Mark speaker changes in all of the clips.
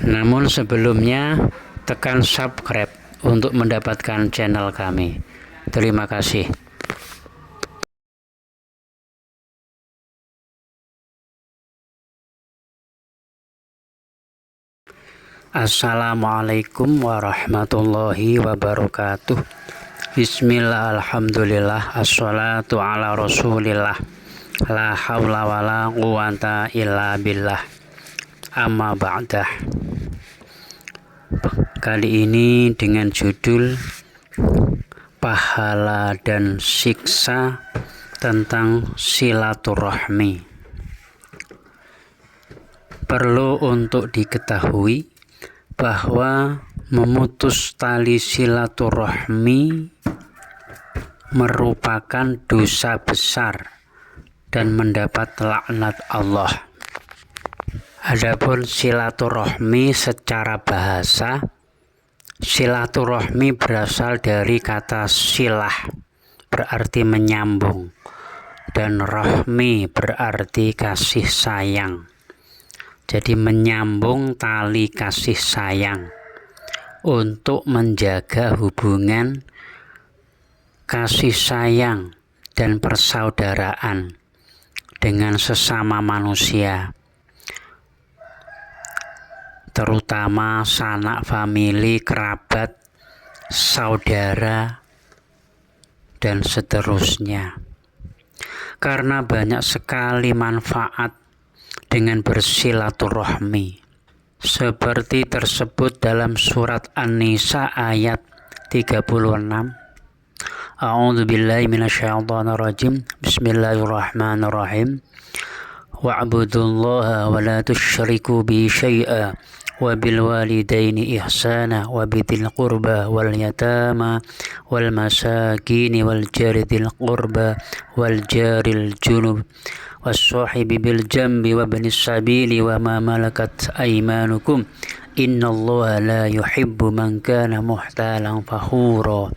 Speaker 1: Namun sebelumnya tekan subscribe untuk mendapatkan channel kami. Terima kasih. Assalamualaikum warahmatullahi wabarakatuh. Bismillah, alhamdulillah, assalatu ala rasulillah, la hawla wa la quwata illa billah, amma ba'dah. Kali ini dengan judul pahala dan siksa tentang silaturahmi. Perlu untuk diketahui bahwa memutus tali silaturahmi merupakan dosa besar dan mendapat laknat Allah. Adapun silaturahmi secara bahasa, silaturahmi berasal dari kata silah, berarti menyambung, dan rahmi berarti kasih sayang. Jadi menyambung tali kasih sayang untuk menjaga hubungan kasih sayang dan persaudaraan dengan sesama manusia, terutama sanak famili, kerabat, saudara, dan seterusnya. Karena banyak sekali manfaat dengan bersilaturahmi, seperti tersebut dalam surat An-Nisa ayat 36. A'udzubillahi minasyaitonirrajim. Bismillahirrahmanirrahim. Wa'budullaha wa la tusyriku bihi syai'a wa bil walidaini ihsana wa bidil qurba wal yatama wal masakin wal jaridil qurba wal jaril junub was-sahibi bil jambi wa ibnis sabili wa ma malakat aymanukum innallaha la yuhibbu man kana muhtalan fakhura,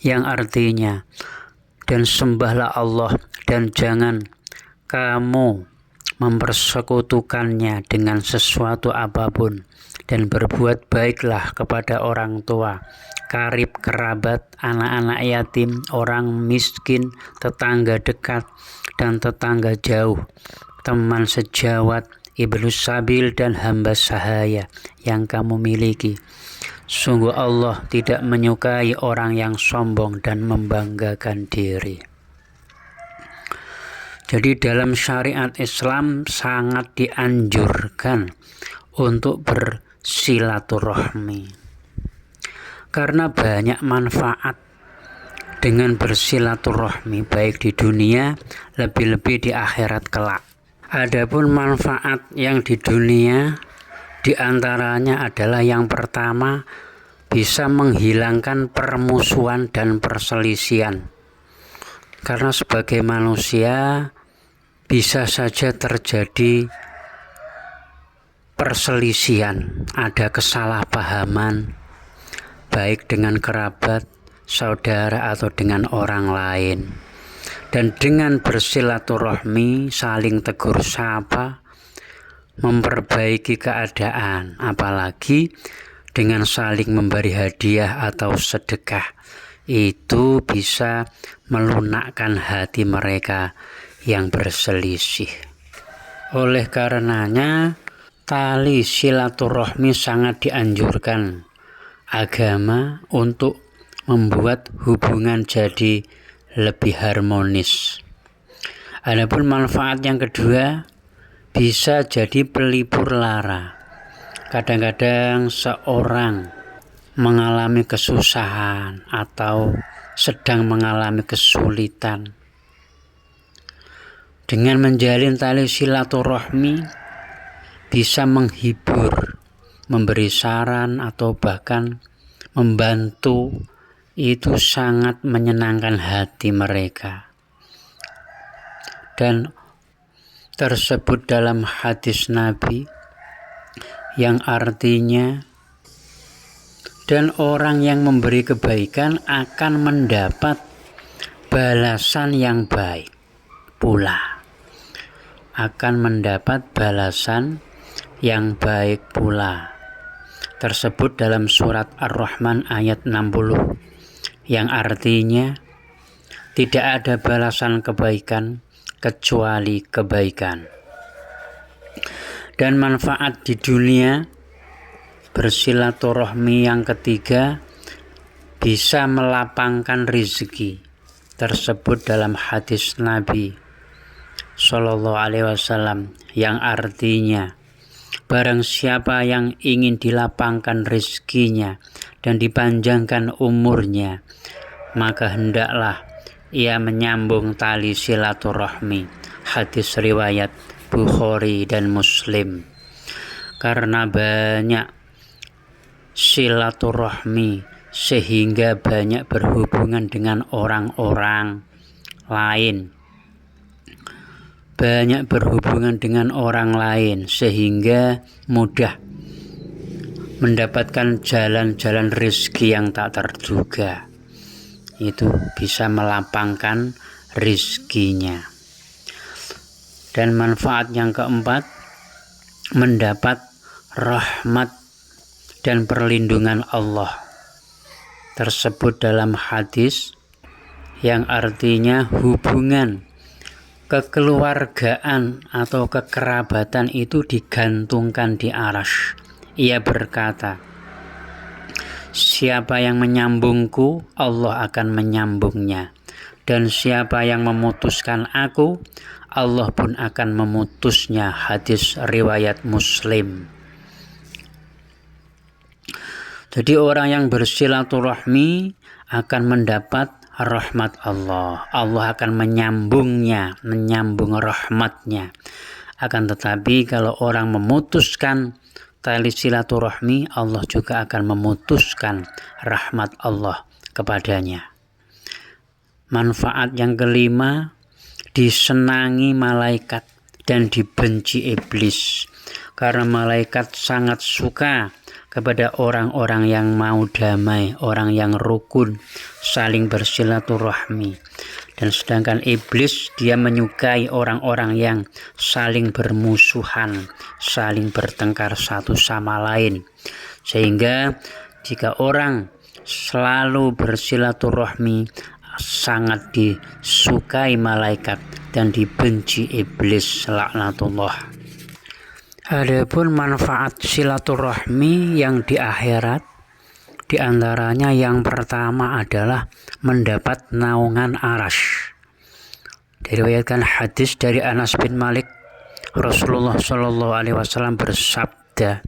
Speaker 1: yang artinya, dan sembahlah Allah dan jangan kamu mempersekutukannya dengan sesuatu apapun, dan berbuat baiklah kepada orang tua, karib kerabat, anak-anak yatim, orang miskin, tetangga dekat dan tetangga jauh, teman sejawat, ibnus sabil dan hamba sahaya yang kamu miliki. Sungguh Allah tidak menyukai orang yang sombong dan membanggakan diri. Jadi dalam syariat Islam sangat dianjurkan untuk bersilaturahmi, karena banyak manfaat dengan bersilaturahmi, baik di dunia, lebih-lebih di akhirat kelak. Adapun manfaat yang di dunia, diantaranya adalah yang pertama, bisa menghilangkan permusuhan dan perselisihan. Karena sebagai manusia bisa saja terjadi perselisihan, ada kesalahpahaman, baik dengan kerabat, saudara atau dengan orang lain. Dan dengan bersilaturahmi, saling tegur sapa, memperbaiki keadaan, apalagi dengan saling memberi hadiah atau sedekah, itu bisa melunakkan hati mereka yang berselisih. Oleh karenanya, tali silaturahmi sangat dianjurkan agama untuk membuat hubungan jadi lebih harmonis. Adapun manfaat yang kedua, bisa jadi pelipur lara. Kadang-kadang seorang mengalami kesusahan atau sedang mengalami kesulitan. Dengan menjalin tali silaturahmi bisa menghibur, memberi saran atau bahkan membantu, itu sangat menyenangkan hati mereka. Dan tersebut dalam hadis Nabi yang artinya, dan orang yang memberi kebaikan akan mendapat balasan yang baik pula. Akan mendapat balasan yang baik pula. tersebut dalam surat Ar-Rahman ayat 60 yang artinya tidak ada balasan kebaikan kecuali kebaikan. Dan manfaat di dunia bersilaturahmi yang ketiga bisa melapangkan rezeki, tersebut dalam hadis Nabi Shallallahu Alaihi Wasallam yang artinya barang siapa yang ingin dilapangkan rezekinya dan dipanjangkan umurnya, maka hendaklah ia menyambung tali silaturahmi. Hadis riwayat Bukhari dan Muslim. Karena banyak silaturahmi sehingga banyak berhubungan dengan orang-orang lain. Banyak berhubungan dengan orang lain sehingga mudah mendapatkan jalan-jalan rezeki yang tak terduga. Itu bisa melapangkan rezekinya. Dan manfaat yang keempat, mendapat rahmat dan perlindungan Allah, tersebut dalam hadis yang artinya hubungan kekeluargaan atau kekerabatan itu digantungkan di arasy. Ia berkata, siapa yang menyambungku, Allah akan menyambungnya. Dan siapa yang memutuskan aku, Allah pun akan memutusnya. Hadis riwayat Muslim. Jadi orang yang bersilaturahmi akan mendapat rahmat Allah. Allah akan menyambungnya, menyambung rahmatnya. Akan tetapi kalau orang memutuskan tali silaturahmi, Allah juga akan memutuskan rahmat Allah kepadanya. Manfaat yang kelima, disenangi malaikat dan dibenci iblis. Karena malaikat sangat suka kepada orang-orang yang mau damai, orang yang rukun, saling bersilaturahmi. Dan sedangkan iblis dia menyukai orang-orang yang saling bermusuhan, saling bertengkar satu sama lain. Sehingga jika orang selalu bersilaturahmi, sangat disukai malaikat dan dibenci iblis, laknatullah. Adapun manfaat silaturahmi yang di akhirat, di antaranya yang pertama adalah mendapat naungan arasy. Diriwayatkan hadis dari Anas bin Malik, Rasulullah Shallallahu Alaihi Wasallam bersabda,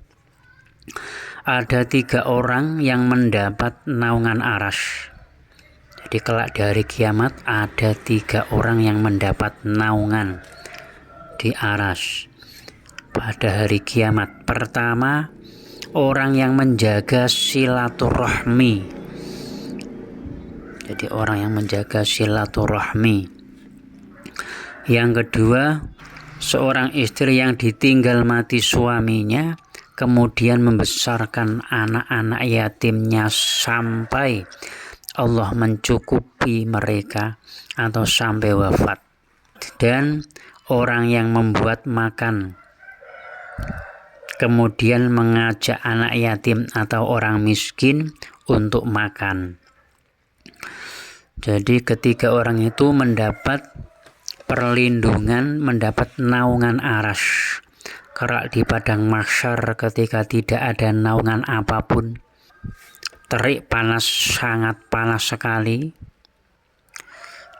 Speaker 1: ada 3 orang yang mendapat naungan arasy. Jadi kelak dari kiamat ada 3 orang yang mendapat naungan di arasy pada hari kiamat. Pertama, orang yang menjaga silaturahmi. Jadi orang yang menjaga silaturahmi. Yang kedua, seorang istri yang ditinggal mati suaminya, kemudian membesarkan anak-anak yatimnya sampai Allah mencukupi mereka atau sampai wafat. Dan orang yang membuat makan, kemudian mengajak anak yatim atau orang miskin untuk makan. Jadi ketiga orang itu mendapat perlindungan, mendapat naungan arasy. Kelak di padang mahsyar ketika tidak ada naungan apapun, terik panas, sangat panas sekali,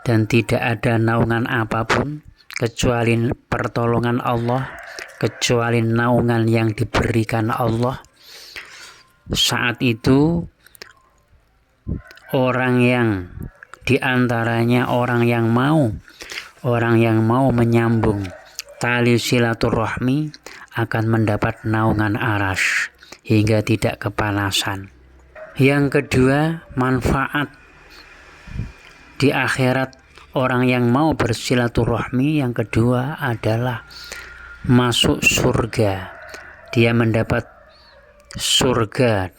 Speaker 1: dan tidak ada naungan apapun kecuali pertolongan Allah, kecuali naungan yang diberikan Allah. Saat itu orang yang diantaranya orang yang mau menyambung tali silaturahmi akan mendapat naungan arasy hingga tidak kepanasan. Yang kedua, manfaat di akhirat orang yang mau bersilaturahmi yang kedua adalah masuk surga. Dia mendapat surga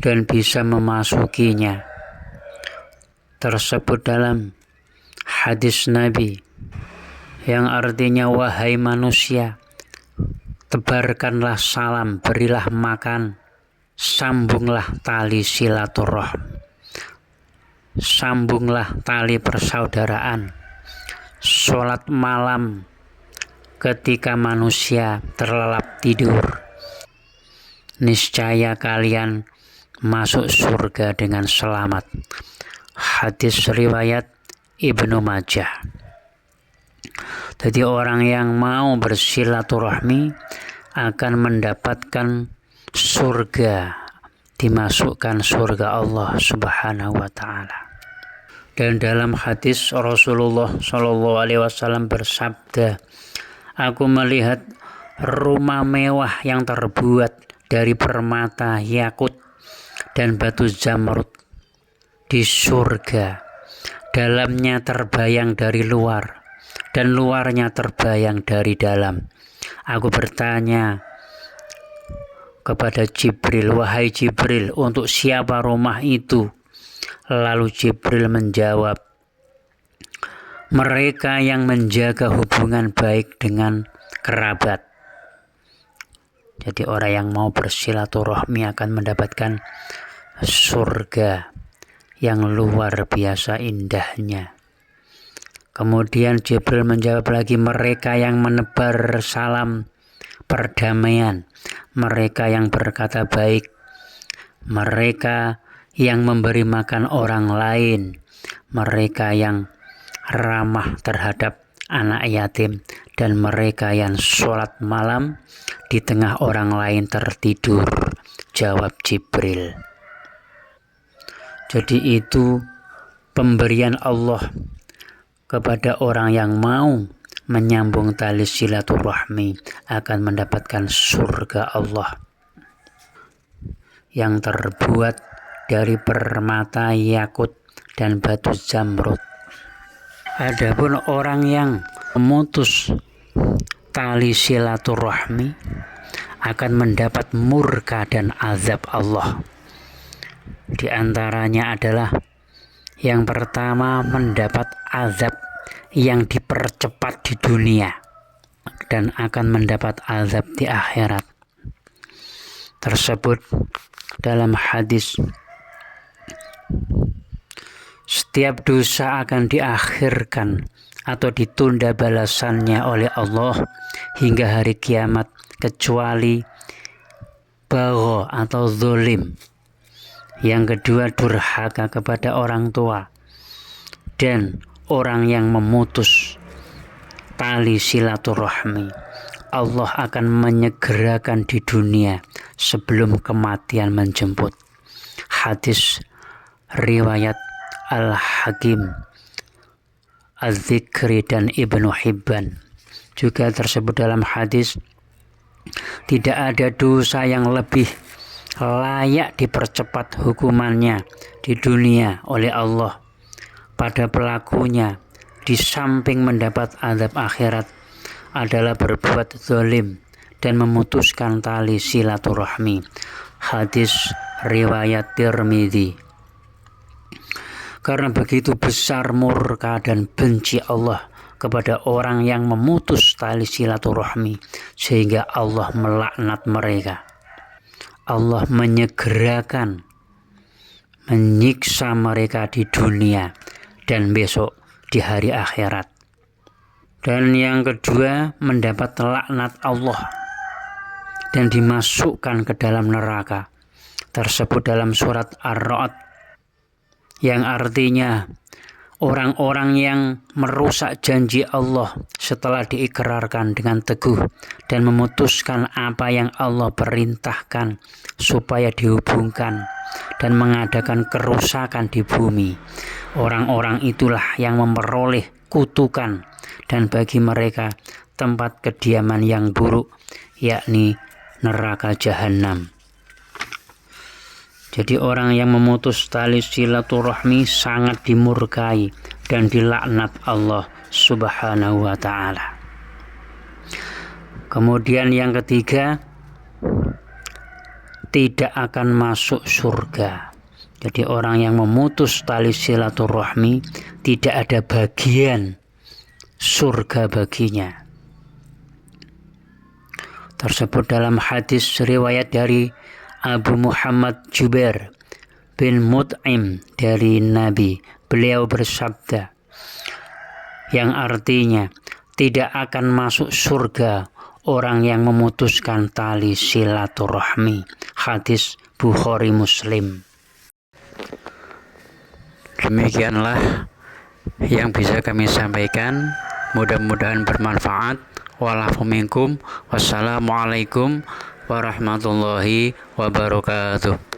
Speaker 1: dan bisa memasukinya. Tersebut dalam hadis Nabi yang artinya, wahai manusia, tebarkanlah salam, berilah makan sambunglah tali silaturahmi, sambunglah tali persaudaraan. Sholat malam ketika manusia terlelap tidur, niscaya kalian masuk surga dengan selamat. Hadis riwayat Ibnu Majah. Jadi orang yang mau bersilaturahmi akan mendapatkan surga, dimasukkan surga Allah Subhanahu wa taala. Dan dalam hadis Rasulullah Shallallahu alaihi wasallam bersabda, aku melihat rumah mewah yang terbuat dari permata yakut dan batu zamrud di surga. Dalamnya terbayang dari luar dan luarnya terbayang dari dalam. Aku bertanya kepada Jibril, wahai Jibril, untuk siapa rumah itu? Lalu Jibril menjawab, mereka yang menjaga hubungan baik dengan kerabat. Jadi orang yang mau bersilaturahmi akan mendapatkan surga yang luar biasa indahnya. Kemudian Jibril menjawab lagi, mereka yang menebar salam perdamaian, mereka yang berkata baik, mereka yang memberi makan orang lain, mereka yang ramah terhadap anak yatim, dan mereka yang sholat malam di tengah orang lain tertidur. Jawab Jibril. Jadi itu pemberian Allah kepada orang yang mau menyambung tali silaturahmi akan mendapatkan surga Allah yang terbuat dari permata yakut dan batu zamrud. Adapun orang yang memutus tali silaturahmi akan mendapat murka dan azab Allah. Di antaranya adalah yang pertama, mendapat azab yang dipercepat di dunia dan akan mendapat azab di akhirat. Tersebut dalam hadis, setiap dosa akan diakhirkan atau ditunda balasannya oleh Allah hingga hari kiamat, kecuali bagho atau zalim. Yang kedua, durhaka kepada orang tua, dan orang yang memutus tali silaturahmi. Allah akan menyegerakan di dunia sebelum kematian menjemput. Hadis riwayat Al-Hakim, Az-Zikri, dan Ibnu Hibban. Juga tersebut dalam hadis, tidak ada dosa yang lebih layak dipercepat hukumannya di dunia oleh Allah pada pelakunya, di samping mendapat azab akhirat, adalah berbuat zalim dan memutuskan tali silaturahmi. Hadis riwayat Tirmidzi. Karena begitu besar murka dan benci Allah kepada orang yang memutus tali silaturahmi, sehingga Allah melaknat mereka. Allah menyegerakan menyiksa mereka di dunia dan besok di hari akhirat. Dan yang kedua, mendapat laknat Allah dan dimasukkan ke dalam neraka. Tersebut dalam surat Ar-Ra'd, yang artinya orang-orang yang merusak janji Allah setelah diikrarkan dengan teguh dan memutuskan apa yang Allah perintahkan supaya dihubungkan dan mengadakan kerusakan di bumi. Orang-orang itulah yang memperoleh kutukan, dan bagi mereka tempat kediaman yang buruk, yakni neraka jahanam. Jadi orang yang memutus tali silaturahmi sangat dimurkai dan dilaknat Allah Subhanahu wa ta'ala. Kemudian yang ketiga, tidak akan masuk surga. Jadi orang yang memutus tali silaturahmi tidak ada bagian surga baginya. Tersebut dalam hadis riwayat dari Abu Muhammad Jubair bin Mut'im dari Nabi. Beliau bersabda, yang artinya tidak akan masuk surga orang yang memutuskan tali silaturahmi. Hadis Bukhari Muslim. Demikianlah yang bisa kami sampaikan. Mudah-mudahan bermanfaat. Wa'alaikum minkum. Wassalamualaikum warahmatullahi wabarakatuh.